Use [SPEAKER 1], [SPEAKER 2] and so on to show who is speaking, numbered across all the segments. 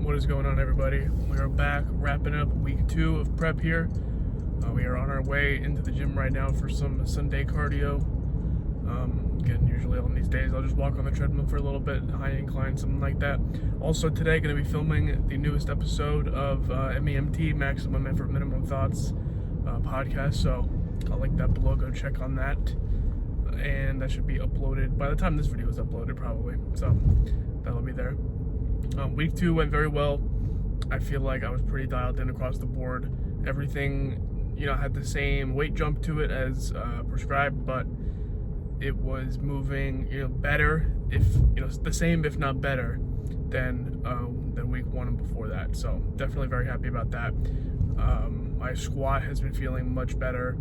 [SPEAKER 1] What is going on, everybody? We are back wrapping up week 2 of prep here. We are on our way into the gym right now for some Sunday cardio. Again, usually on these days I'll just walk on the treadmill for a little bit, high incline, something like that. Also today, going to be filming the newest episode of MEMT, Maximum Effort Minimum Thoughts podcast. So I'll link that below. Go check on that, and that should be uploaded by the time this video is uploaded, probably. So that'll be there. Week 2 went very well. I feel like I was pretty dialed in across the board. Everything, had the same weight jump to it as prescribed, but it was moving, better, if the same, if not better, than week 1 and before that. So definitely very happy about that. My squat has been feeling much better.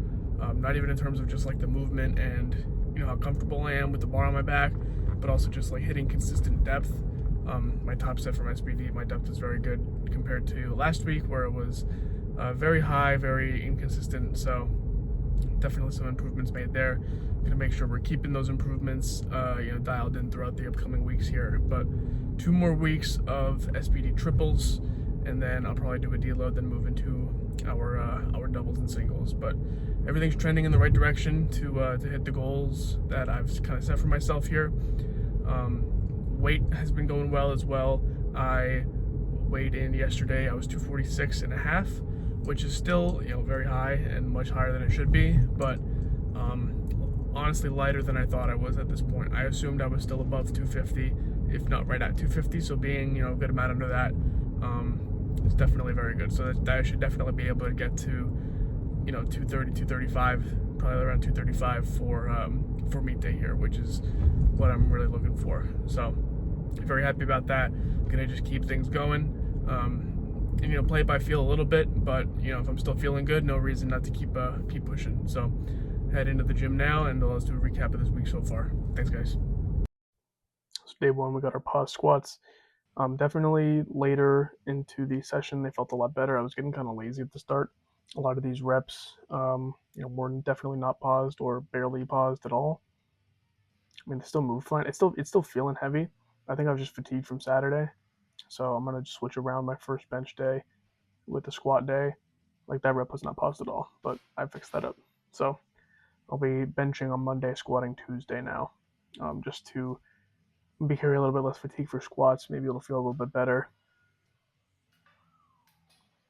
[SPEAKER 1] Not even in terms of just like the movement and how comfortable I am with the bar on my back, but also just like hitting consistent depth. My top set from SBD, my depth is very good compared to last week where it was very high, very inconsistent. So definitely some improvements made there. Gonna make sure we're keeping those improvements dialed in throughout the upcoming weeks here. But 2 more weeks of SBD triples, and then I'll probably do a deload, then move into our doubles and singles. But everything's trending in the right direction to hit the goals that I've kind of set for myself here. Weight has been going well as well. I weighed in yesterday. I was 246.5, which is still very high and much higher than it should be, but honestly lighter than I thought I was at this point. I assumed I was still above 250, if not right at 250. So being a good amount under that is definitely very good. So that I should definitely be able to get to 230, 235, probably around 235 for meet day here, which is what I'm really looking for. So very happy about that. Gonna just keep things going, and play it by feel a little bit, but if I'm still feeling good, no reason not to keep pushing. So head into the gym now, and let's do a recap of this week so far. Thanks, guys. So day 1, we got our pause squats. Definitely later into the session, they felt a lot better. I was getting kind of lazy at the start. A lot of these reps, were definitely not paused or barely paused at all. I mean, they still move fine. It's still feeling heavy. I think I was just fatigued from Saturday, so I'm gonna just switch around my first bench day with the squat day. Like, that rep was not paused at all, but I fixed that up. So I'll be benching on Monday, squatting Tuesday now, just to be carrying a little bit less fatigue for squats. Maybe it'll feel a little bit better.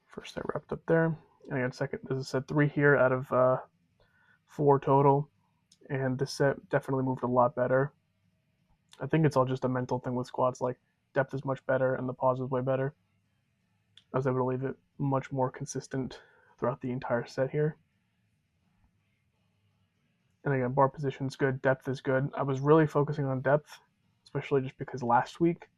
[SPEAKER 1] First set wrapped up there. And I got second. This is set 3 here out of 4 total, and this set definitely moved a lot better. I think it's all just a mental thing with squats. Like, depth is much better and the pause is way better. I was able to leave it much more consistent throughout the entire set here. And again, bar position is good, depth is good. I was really focusing on depth, especially just because last week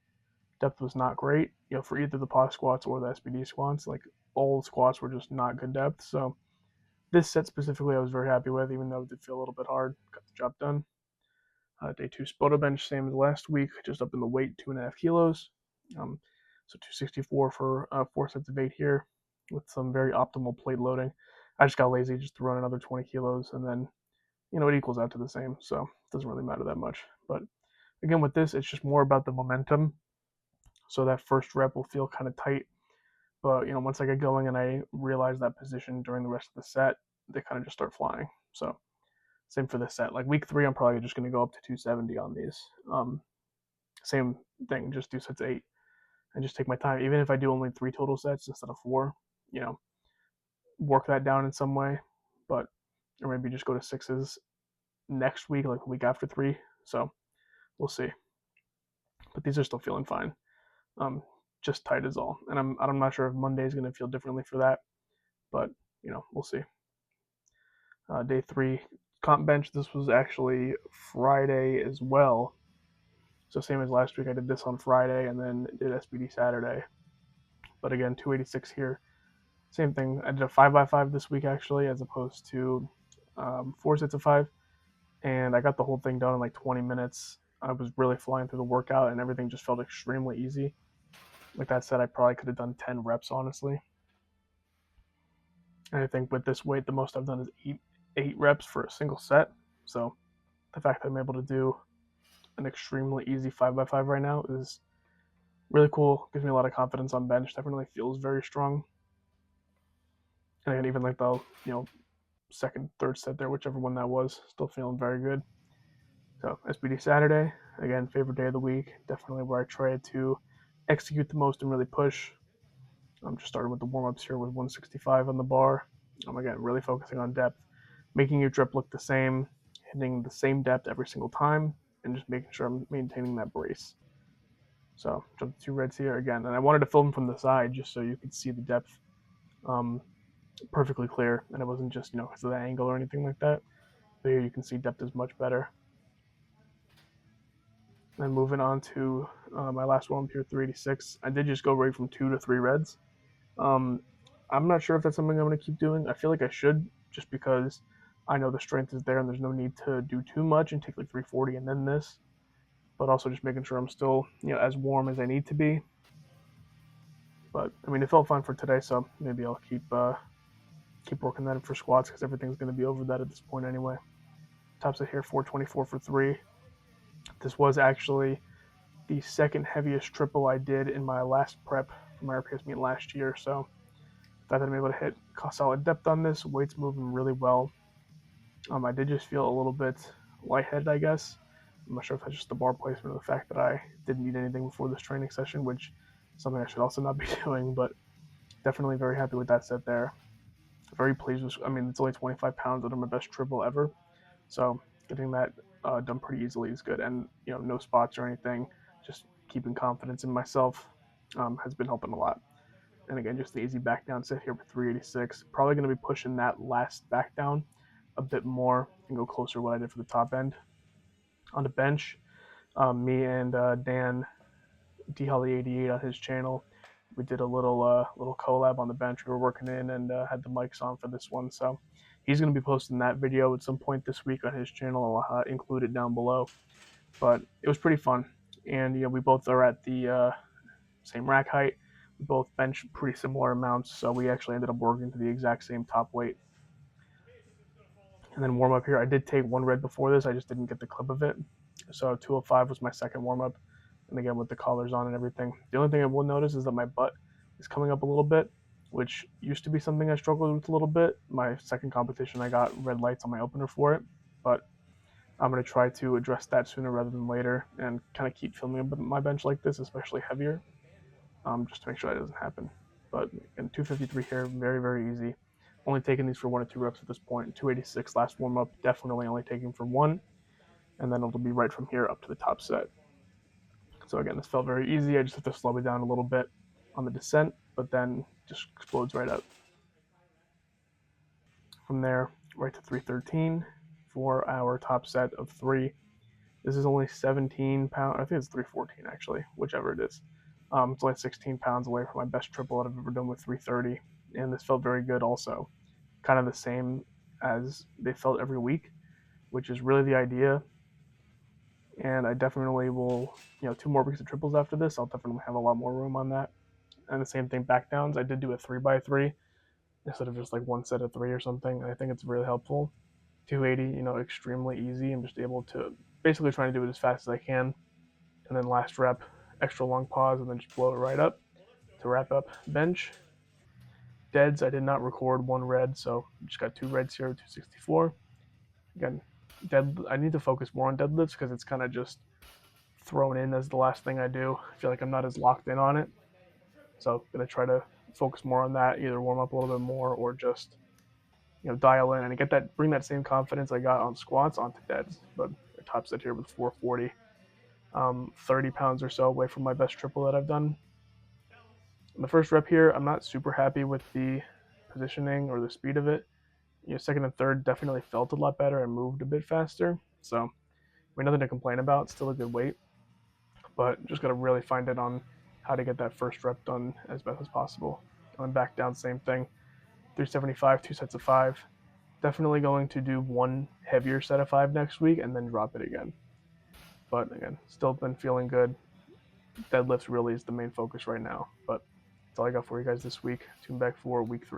[SPEAKER 1] depth was not great, for either the pause squats or the SBD squats. Like, all the squats were just not good depth. So this set specifically I was very happy with, even though it did feel a little bit hard. Got the job done. Day 2 Spoto bench, same as last week, just up in the weight, 2.5 kilos. So 264 for 4 sets of 8 here with some very optimal plate loading. I just got lazy just to run another 20 kilos, and then, it equals out to the same, so it doesn't really matter that much. But again, with this, it's just more about the momentum. So that first rep will feel kind of tight, but once I get going and I realize that position during the rest of the set, they kind of just start flying. So same for this set. Like, week 3, I'm probably just going to go up to 270 on these. Same thing, just do sets 8 and just take my time. Even if I do only 3 total sets instead of 4, work that down in some way. But, or maybe just go to 6s next week, like the week after 3. So we'll see. But these are still feeling fine. Just tight is all. And I'm not sure if Monday is going to feel differently for that. But, we'll see. Day 3. Comp bench, this was actually Friday as well. So same as last week, I did this on Friday and then did SBD Saturday. But again, 286 here. Same thing. I did a 5x5 this week actually, as opposed to 4 sets of 5. And I got the whole thing done in like 20 minutes. I was really flying through the workout and everything just felt extremely easy. Like that said, I probably could have done 10 reps, honestly. And I think with this weight, the most I've done is 8 reps for a single set. So the fact that I'm able to do an extremely easy 5x5 right now is Really cool. Gives me a lot of confidence on bench. Definitely feels very strong. And again, even like the second, third set there, whichever one that was, still feeling very good. So SBD Saturday, again, favorite day of the week. Definitely where I try to execute the most and really push. I'm just starting with the warm ups here with 165 on the bar. Again, really focusing on depth, making your drip look the same, hitting the same depth every single time, and just making sure I'm maintaining that brace. So jump to 2 reds here again, and I wanted to film from the side just so you could see the depth um, perfectly clear, and it wasn't just because of the angle or anything like that. But here you can see depth is much better. Then moving on to my last one here, 386. I did just go right from 2 to 3 reds. Um, I'm not sure if that's something I'm going to keep doing. I feel like I should, just because I know the strength is there and there's no need to do too much and take like 340 and then this. But also just making sure I'm still as warm as I need to be. But I mean, it felt fine for today, so maybe I'll keep working that for squats because everything's going to be over that at this point anyway. Top set here, 424 for 3. This was actually the second heaviest triple I did in my last prep for my RPS meet last year. So the fact that I'm able to hit solid depth on this, weight's moving really well. I did just feel a little bit lightheaded, I guess. I'm not sure if that's just the bar placement or the fact that I didn't eat anything before this training session, which is something I should also not be doing, but definitely very happy with that set there. Very pleased with, I mean, it's only 25 pounds under my best triple ever. So getting that done pretty easily is good. And, no spots or anything, just keeping confidence in myself has been helping a lot. And again, just the easy back down set here for 386. Probably going to be pushing that last back down a bit more and go closer to what I did for the top end. On the bench, me and Dan D Holly 88 on his channel, we did a little collab on the bench. We were working in and had the mics on for this one, so he's going to be posting that video at some point this week on his channel. I'll include it down below. But it was pretty fun, and we both are at the same rack height. We both bench pretty similar amounts, so we actually ended up working to the exact same top weight. And then warm up here, I did take 1 red before this. I just didn't get the clip of it. So 205 was my second warm up, and again with the collars on and everything. The only thing I will notice is that my butt is coming up a little bit, which used to be something I struggled with a little bit. My second competition, I got red lights on my opener for it, but I'm going to try to address that sooner rather than later and kind of keep filming my bench like this, especially heavier, just to make sure that doesn't happen. But again, 253 here, very, very easy. Only taking these for 1 or 2 reps at this point. 286 last warm up, definitely only taking for 1, and then it'll be right from here up to the top set. So again, this felt very easy. I just have to slow it down a little bit on the descent, but then just explodes right up. From there, right to 313 for our top set of 3. This is only 17 pounds. I think it's 314 actually, whichever it is. It's only 16 pounds away from my best triple that I've ever done with 330, and this felt very good also. Kind of the same as they felt every week, which is really the idea. And I definitely will, 2 more weeks of triples after this. I'll definitely have a lot more room on that. And the same thing, back downs. I did do a 3x3 instead of just like 1 set of 3 or something. I think it's really helpful. 280, extremely easy. I'm just able to basically trying to do it as fast as I can. And then last rep, extra long pause, and then just blow it right up to wrap up bench. Deads, I did not record 1 red, so just got 2 reds here, 264. Again, I need to focus more on deadlifts because it's kind of just thrown in as the last thing I do. I feel like I'm not as locked in on it. So I'm going to try to focus more on that, either warm up a little bit more or just dial in and bring that same confidence I got on squats onto deads. But I top set here with 440, 30 pounds or so away from my best triple that I've done. In the first rep here, I'm not super happy with the positioning or the speed of it. Second and third definitely felt a lot better and moved a bit faster. So, nothing to complain about. Still a good weight, but just got to really find it on how to get that first rep done as best as possible. Going back down, same thing. 375, 2 sets of 5. Definitely going to do 1 heavier set of 5 next week and then drop it again. But again, still been feeling good. Deadlifts really is the main focus right now. But that's all I got for you guys this week. Tune back for week 3.